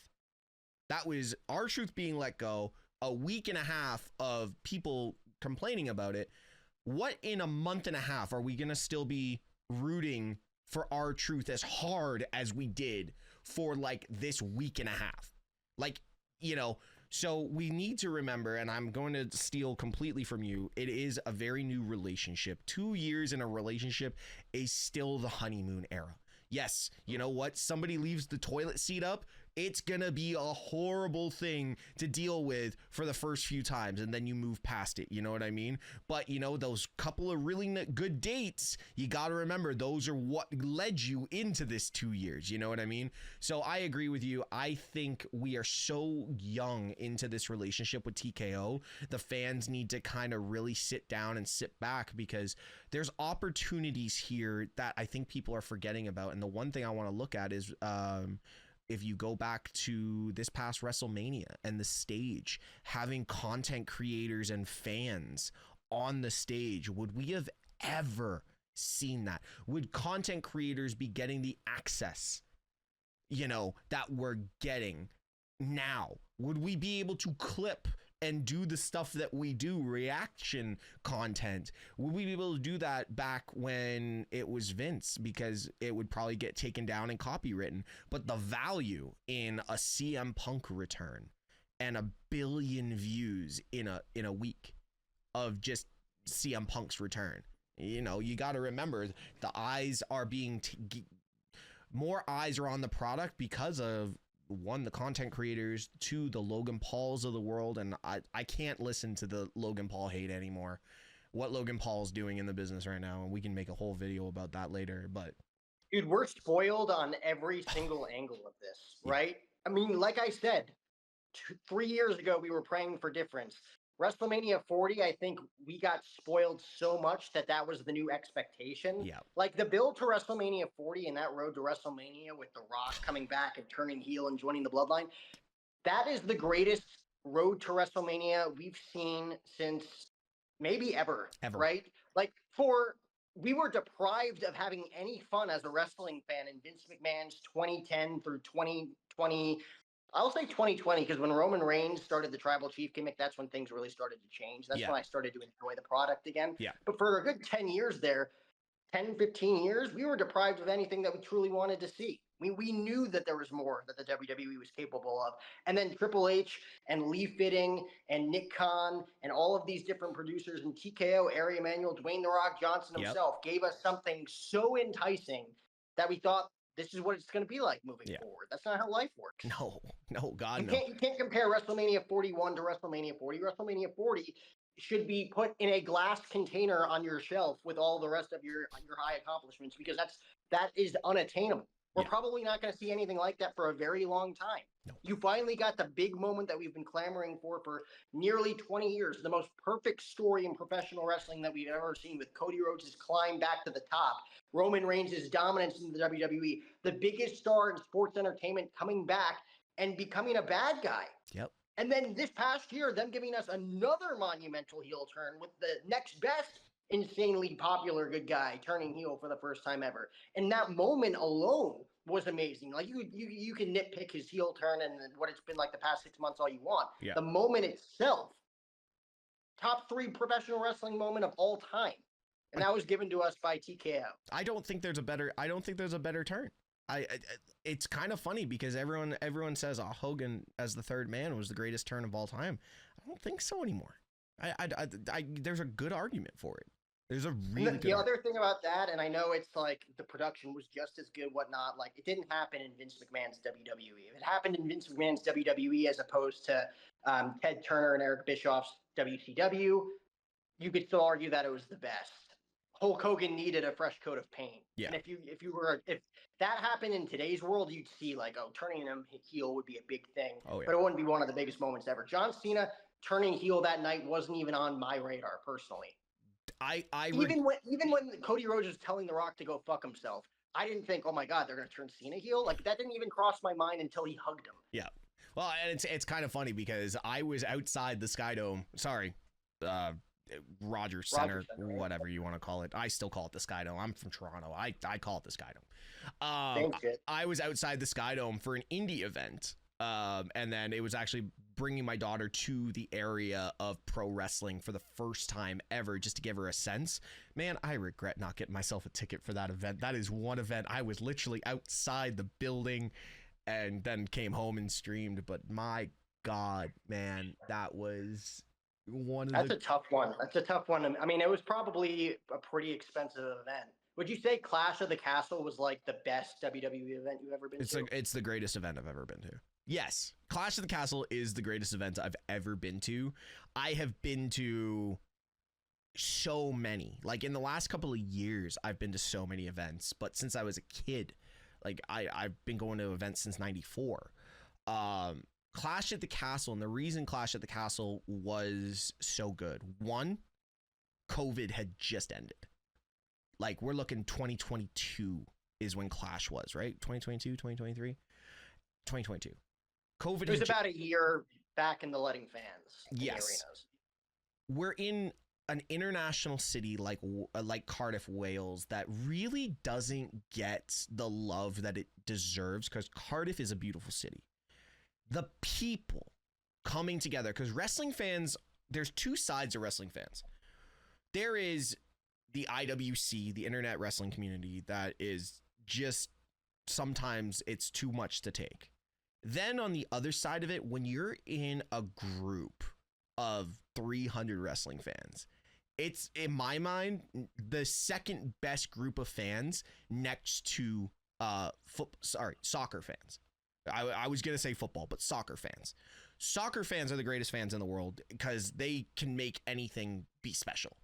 that was R-Truth being let go, a week and a half of people complaining about it. What in a month and a half are we gonna still be rooting for R-Truth as hard as we did for like this week and a half? Like, so we need to remember, and I'm going to steal completely from you, it is a very new relationship. 2 years in a relationship is still the honeymoon era. Yes, you know what? Somebody leaves the toilet seat up, it's gonna be a horrible thing to deal with for the first few times, and then you move past it. You know what I mean? But those couple of really good dates, you got to remember those are what led you into this 2 years. You know what I mean? So I agree with you. I think we are so young into this relationship with TKO. The fans need to kind of really sit down and sit back, because there's opportunities here that I think people are forgetting about. And the one thing I want to look at is, if you go back to this past WrestleMania and the stage, having content creators and fans on the stage, would we have ever seen that? Would content creators be getting the access, that we're getting now? Would we be able to clip and do the stuff that we do, reaction content? Would we be able to do that back when it was Vince? Because it would probably get taken down and copywritten. But the value in a CM Punk return and 1 billion views in a week of just CM Punk's return, you got to remember the eyes are being more eyes are on the product because of, one, the content creators, two, the Logan Pauls of the world. And I can't listen to the Logan Paul hate anymore. What Logan Paul's doing in the business right now, and we can make a whole video about that later. But dude, we're spoiled on every single angle of this, right? I mean, like I said, 3 years ago we were praying for difference. WrestleMania 40, I think we got spoiled so much that was the new expectation. Yeah. Like the build to WrestleMania 40 and that road to WrestleMania with The Rock coming back and turning heel and joining the Bloodline, that is the greatest road to WrestleMania we've seen since maybe ever. Right? Like we were deprived of having any fun as a wrestling fan in Vince McMahon's 2010 through 2020. I'll say 2020, because when Roman Reigns started the Tribal Chief gimmick, that's when things really started to change. That's when I started to enjoy the product again. Yeah. But for a good 10 years there, 10, 15 years, we were deprived of anything that we truly wanted to see. We knew that there was more that the WWE was capable of. And then Triple H and Lee Fitting and Nick Khan and all of these different producers and TKO, Ari Emanuel, Dwayne The Rock Johnson himself gave us something so enticing that we thought, this is what it's going to be like moving forward. That's not how life works. No, God, no. You can't compare WrestleMania 41 to WrestleMania 40. WrestleMania 40 should be put in a glass container on your shelf with all the rest of your high accomplishments, because that is unattainable. We're probably not going to see anything like that for a very long time. No. You finally got the big moment that we've been clamoring for nearly 20 years, the most perfect story in professional wrestling that we've ever seen, with Cody Rhodes' climb back to the top, Roman Reigns' dominance in the WWE, the biggest star in sports entertainment coming back and becoming a bad guy. Yep. And then this past year, them giving us another monumental heel turn with the next best insanely popular good guy turning heel for the first time ever. And that moment alone was amazing. Like you can nitpick his heel turn and what it's been like the past 6 months all you want. Yeah. The moment itself, top 3 professional wrestling moment of all time. And that was given to us by TKO. I don't think there's a better turn. It's kind of funny because everyone says, oh, Hogan as the third man was the greatest turn of all time. I don't think so anymore. There's a good argument for it. There's a really the other thing about that, and I know it's like the production was just as good, whatnot. Like it didn't happen in Vince McMahon's WWE. If it happened in Vince McMahon's WWE as opposed to Ted Turner and Eric Bischoff's WCW, you could still argue that it was the best. Hulk Hogan needed a fresh coat of paint. Yeah. And if that happened in today's world, you'd see like, oh, turning him heel would be a big thing. Oh, yeah. But it wouldn't be one of the biggest moments ever. John Cena turning heel that night wasn't even on my radar personally. Even when Cody Rhodes was telling The Rock to go fuck himself, I didn't think, oh my God, they're going to turn Cena heel. Like that didn't even cross my mind until he hugged him. Yeah. Well, and it's kind of funny because I was outside the Sky Dome. Sorry, Rogers Center, Right? whatever you want to call it. I still call it the Sky Dome. I'm from Toronto. I call it the Sky Dome. Same shit. I was outside the Sky Dome for an indie event. And then it was actually bringing my daughter to the area of pro wrestling for the first time ever, just to give her a sense. Man, I regret not getting myself a ticket for that event. That is one event I was literally outside the building and then came home and streamed. But my God, man, that was one of That's a tough one. That's a tough one. I mean, it was probably a pretty expensive event. Would you say Clash of the Castle was like the best WWE event you've ever been to? It's the greatest event I've ever been to. Yes, Clash of the Castle is the greatest event I've ever been to. I have been to so many. Like in the last couple of years, I've been to so many events. But since I was a kid, like I've been going to events since '94. Clash at the Castle, and the reason Clash at the Castle was so good. One, COVID had just ended. Like we're looking 2022 is when Clash was, right? 2022, 2023, 2022. COVID. It was about a year back in the letting fans. In Yes. the arenas. We're in an international city like Cardiff, Wales, that really doesn't get the love that it deserves, because Cardiff is a beautiful city. The people coming together, because wrestling fans, there's two sides of wrestling fans. There is the IWC, the internet wrestling community, that is just sometimes it's too much to take. Then on the other side of it, when you're in a group of 300 wrestling fans, it's, in my mind, the second best group of fans next to soccer fans. I was going to say football, but soccer fans. Soccer fans are the greatest fans in the world because they can make anything be special.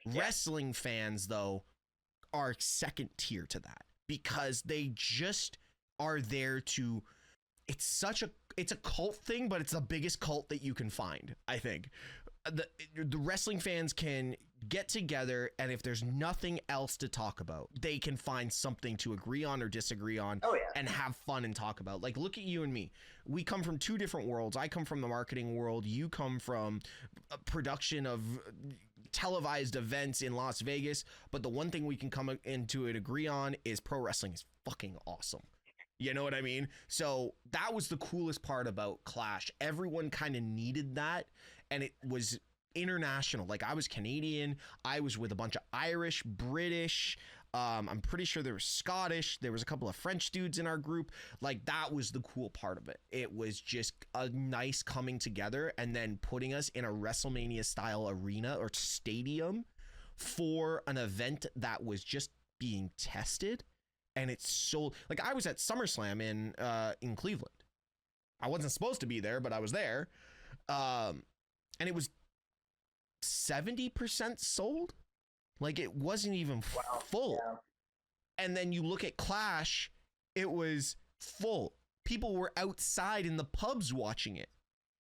Yeah. Wrestling fans, though, are second tier to that because they just are there to... It's a cult thing, but it's the biggest cult that you can find, I think. The wrestling fans can get together, and if there's nothing else to talk about, they can find something to agree on or disagree on. Oh, yeah. And have fun and talk about. Like, look at you and me. We come from two different worlds. I come from the marketing world. You come from a production of televised events in Las Vegas. But the one thing we can come into and agree on is pro wrestling is fucking awesome. You know what I mean? So that was the coolest part about Clash. Everyone kind of needed that, and it was international. Like, I was Canadian. I was with a bunch of Irish, British. I'm pretty sure there was Scottish. There was a couple of French dudes in our group. Like, that was the cool part of it. It was just a nice coming together and then putting us in a WrestleMania style arena or stadium for an event that was just being tested. And it's so, like, I was at SummerSlam in Cleveland. I wasn't supposed to be there, but I was there. And it was 70% sold. Like, it wasn't even full. Yeah. And then you look at Clash, it was full. People were outside in the pubs watching it.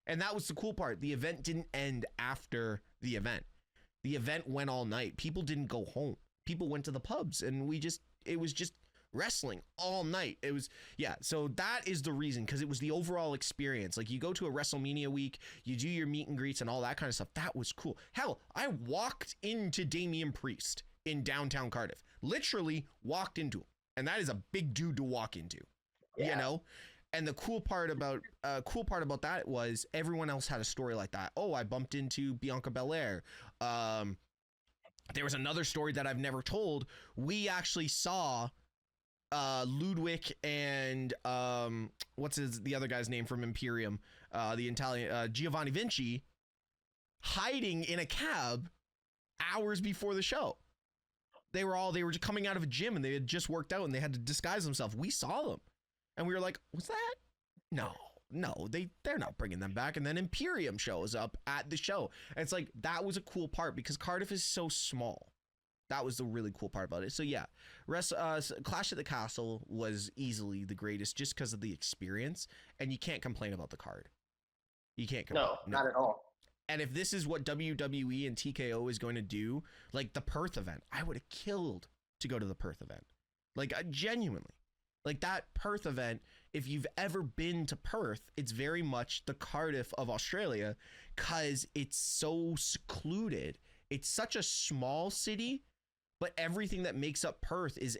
And that was the cool part. The event didn't end after the event. The event went all night. People didn't go home. People went to the pubs, and it was just wrestling all night. It was, yeah. So that is the reason, because it was the overall experience. Like, you go to a WrestleMania week, you do your meet and greets and all that kind of stuff. That was cool. Hell, I walked into Damian Priest in downtown Cardiff. Literally walked into him, and that is a big dude to walk into. Yeah. You know. And the cool part about that was everyone else had a story like that. Oh, I bumped into Bianca Belair. There was another story that I've never told. We actually saw Ludwig and what's the other guy's name from Imperium, the Italian, Giovanni Vinci, hiding in a cab hours before the show. They were just coming out of a gym, and they had just worked out, and they had to disguise themselves. We saw them, and we were like, what's that? No, they're not bringing them back. And then Imperium shows up at the show, and it's like, that was a cool part because Cardiff is so small. That was the really cool part about it. So yeah, Clash at the Castle was easily the greatest just because of the experience, and you can't complain about the card. You can't complain. No, not at all. And if this is what WWE and TKO is going to do, like the Perth event, I would have killed to go to the Perth event. Like, genuinely. Like, that Perth event if you've ever been to Perth, it's very much the Cardiff of Australia because it's so secluded. It's such a small city, but everything that makes up Perth is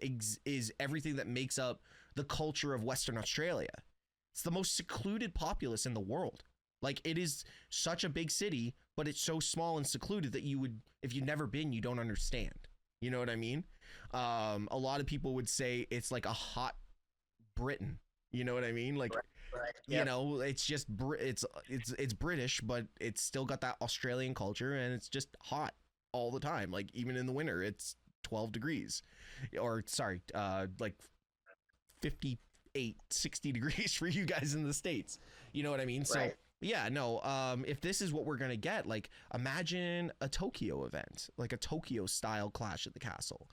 everything that makes up the culture of Western Australia. It's the most secluded populace in the world. Like, it is such a big city, but it's so small and secluded that you would, if you've never been, you don't understand. You know what I mean? A lot of people would say it's like a hot Britain. You know what I mean? Like, Right. you Yep. know, it's just it's British, but it's still got that Australian culture, and it's just hot all the time. Like, even in the winter, it's 12 degrees, or sorry, like 58, 60 degrees for you guys in the States. You know what I mean? So Right. yeah, no, if this is what we're gonna get, like, imagine a Tokyo event, like a Tokyo style Clash at the Castle.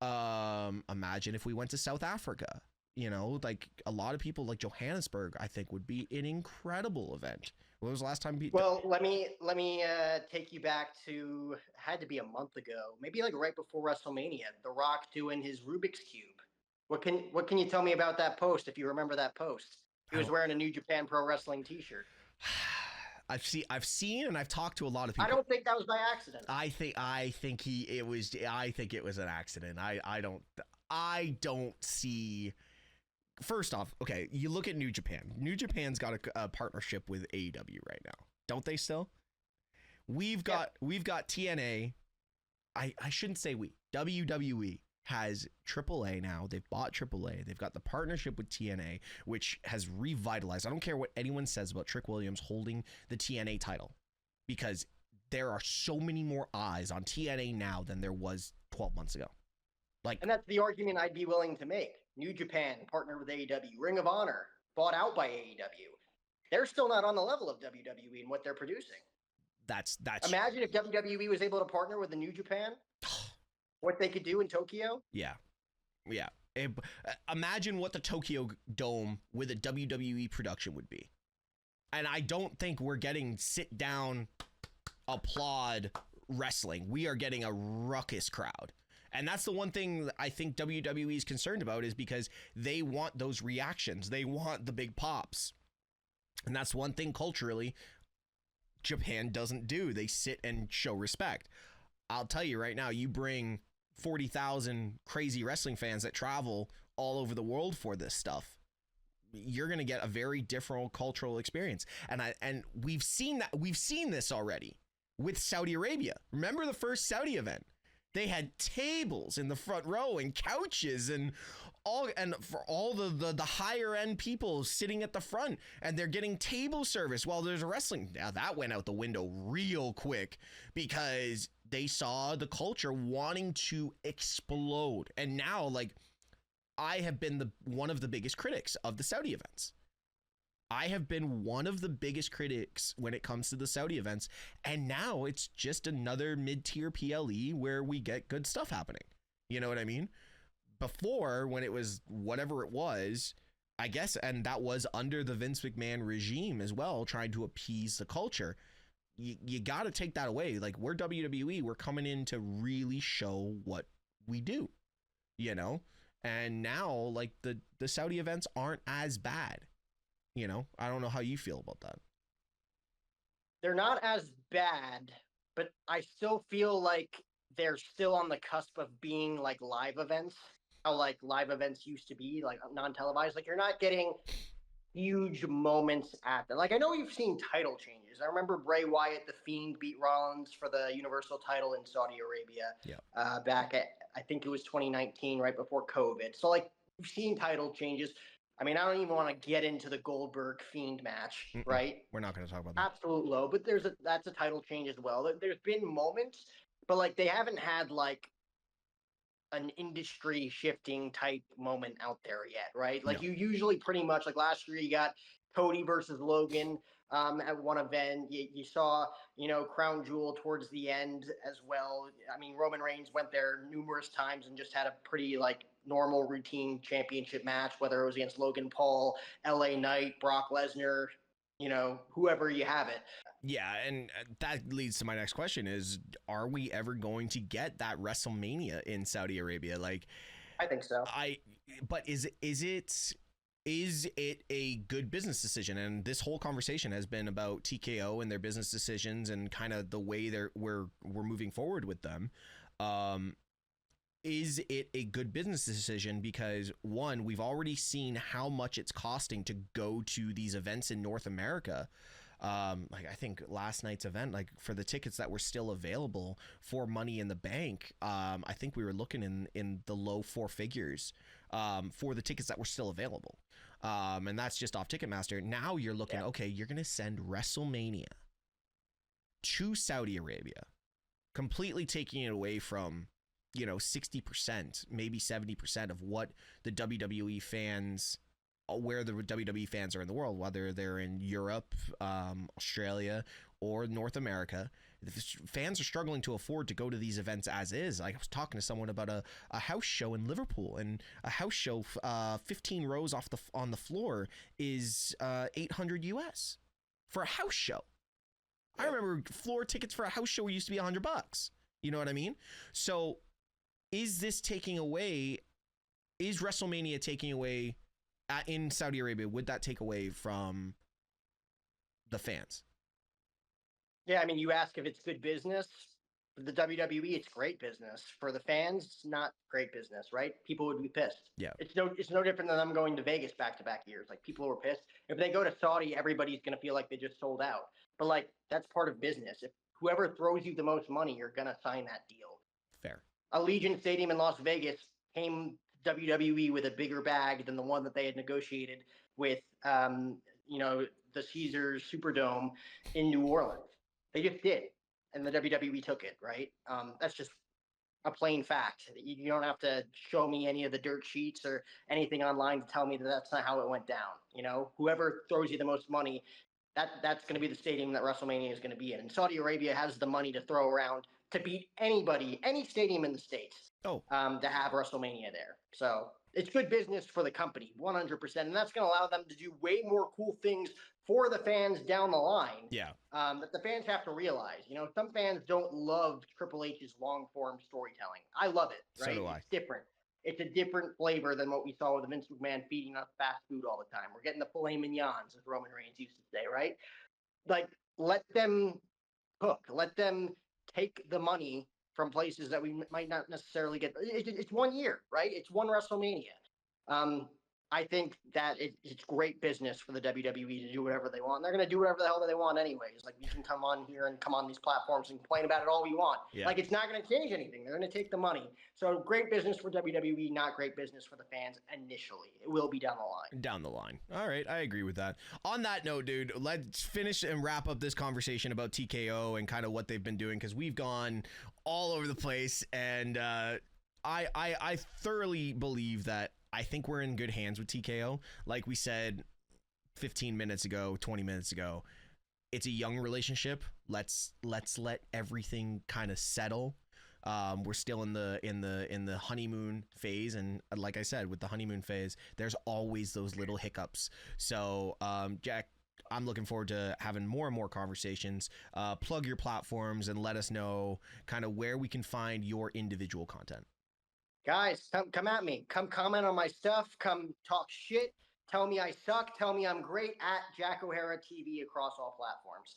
Imagine if we went to South Africa. You know, like, a lot of people, like Johannesburg, I think would be an incredible event. When was the last time? Well, let me take you back to, had to be a month ago, maybe like right before WrestleMania. The Rock doing his Rubik's cube. What can you tell me about that post? If you remember that post, he was wearing a New Japan Pro Wrestling T-shirt. I've seen, and I've talked to a lot of people. I don't think that was by accident. I think it was an accident. I don't see. First off, okay, you look at New Japan. New Japan's got a partnership with AEW right now, don't they? Still, we've got TNA. I shouldn't say we. WWE has AAA now. They've bought AAA. They've got the partnership with TNA, which has revitalized. I don't care what anyone says about Trick Williams holding the TNA title, because there are so many more eyes on TNA now than there was 12 months ago. Like, And that's the argument I'd be willing to make. New Japan partnered with AEW. Ring of Honor bought out by AEW. They're still not on the level of WWE in what they're producing. that's Imagine if WWE was able to partner with the New Japan, what they could do in Tokyo. yeah. Imagine what the Tokyo Dome with a WWE production would be. And I don't think we're getting sit down, applaud wrestling. We are getting a ruckus crowd. And that's the one thing that I think WWE is concerned about, is because they want those reactions. They want the big pops. And that's one thing culturally Japan doesn't do. They sit and show respect. I'll tell you right now, you bring 40,000 crazy wrestling fans that travel all over the world for this stuff, you're going to get a very different cultural experience. And we've seen that. We've seen this already with Saudi Arabia. Remember the first Saudi event? They had tables in the front row and couches and for all the higher end people sitting at the front, and they're getting table service while there's wrestling. Now that went out the window real quick because they saw the culture wanting to explode. And now, like, I have been one of the biggest critics of the Saudi events. I have been one of the biggest critics when it comes to the Saudi events, and now it's just another mid-tier PLE where we get good stuff happening. You know what I mean? Before, when it was whatever it was, I guess, and that was under the Vince McMahon regime as well, trying to appease the culture. You got to take that away. Like, we're WWE, we're coming in to really show what we do, you know? And now, like, the Saudi events aren't as bad. You know, I don't know how you feel about that. They're not as bad, but I still feel like they're still on the cusp of being like live events. How like live events used to be, like non-televised. Like, you're not getting huge moments at them. Like, I know you've seen title changes. I remember Bray Wyatt, the Fiend, beat Rollins for the Universal title in Saudi Arabia. Back at, I think it was 2019, right before COVID. So like, we've seen title changes. I mean, I don't even want to get into the Goldberg Fiend match, right? We're not going to talk about that. Absolute low, but that's a title change as well. There's been moments, but like, they haven't had like an industry shifting type moment out there yet, right? Like, you usually pretty much, like last year you got Cody versus Logan at one event. You saw, Crown Jewel towards the end as well. I mean, Roman Reigns went there numerous times and just had a pretty like normal routine championship match, whether it was against Logan Paul, LA Knight, Brock Lesnar, whoever you have it. Yeah, and that leads to my next question is, are we ever going to get that WrestleMania in Saudi Arabia? Like, I think so. But is it is it a good business decision? And this whole conversation has been about TKO and their business decisions and kind of the way we're moving forward with them. Is it a good business decision? Because one, we've already seen how much it's costing to go to these events in North America. Like I think last night's event, like for the tickets that were still available for Money in the Bank, I think we were looking in the low four figures for the tickets that were still available. And that's just off Ticketmaster. Now you're looking, okay, you're going to send WrestleMania to Saudi Arabia, completely taking it away from, 60%, maybe 70% of what the WWE fans, where the WWE fans are in the world, whether they're in Europe, Australia, or North America. The fans are struggling to afford to go to these events as is. I was talking to someone about a house show in Liverpool, and a house show 15 rows on the floor is $800 US for a house show. I remember floor tickets for a house show used to be $100. You know what I mean? So is this taking away, is WrestleMania taking away in Saudi Arabia? Would that take away from the fans? Yeah, I mean, you ask if it's good business. For the WWE, it's great business. For the fans, it's not great business, right? People would be pissed. Yeah. It's no different than them going to Vegas back-to-back years. Like, people were pissed. If they go to Saudi, everybody's going to feel like they just sold out. But, like, that's part of business. If whoever throws you the most money, you're going to sign that deal. Fair. Allegiant Stadium in Las Vegas came WWE with a bigger bag than the one that they had negotiated with, the Caesars Superdome in New Orleans. They just did, and the WWE took it, right? That's just a plain fact. You don't have to show me any of the dirt sheets or anything online to tell me that that's not how it went down. Whoever throws you the most money, that's going to be the stadium that WrestleMania is going to be in. And Saudi Arabia has the money to throw around to beat anybody, any stadium in the States, to have WrestleMania there. So it's good business for the company, 100%. And that's going to allow them to do way more cool things for the fans down the line. Yeah. That the fans have to realize. Some fans don't love Triple H's long-form storytelling. I love it, right? So do I. It's different. It's a different flavor than what we saw with Vince McMahon feeding us fast food all the time. We're getting the filet mignons, as Roman Reigns used to say, right? Like, let them cook. Let them take the money from places that we might not necessarily get. It's 1 year, right? It's one WrestleMania. I think that it's great business for the WWE to do whatever they want. They're going to do whatever the hell they want anyways. Like, we can come on here and come on these platforms and complain about it all we want. Yeah. Like, it's not going to change anything. They're going to take the money. So great business for WWE, not great business for the fans initially. It will be down the line. Down the line. All right, I agree with that. On that note, dude, let's finish and wrap up this conversation about TKO and kind of what they've been doing, because we've gone all over the place, and I thoroughly believe that I think we're in good hands with TKO. Like we said 15 minutes ago, 20 minutes ago, it's a young relationship. Let's let everything kind of settle. We're still in the honeymoon phase, and like I said, with the honeymoon phase, there's always those little hiccups. So, Jack, I'm looking forward to having more and more conversations. Plug your platforms and let us know kind of where we can find your individual content. Guys, come at me. Come comment on my stuff. Come talk shit. Tell me I suck. Tell me I'm great at Jack O'Hara TV across all platforms.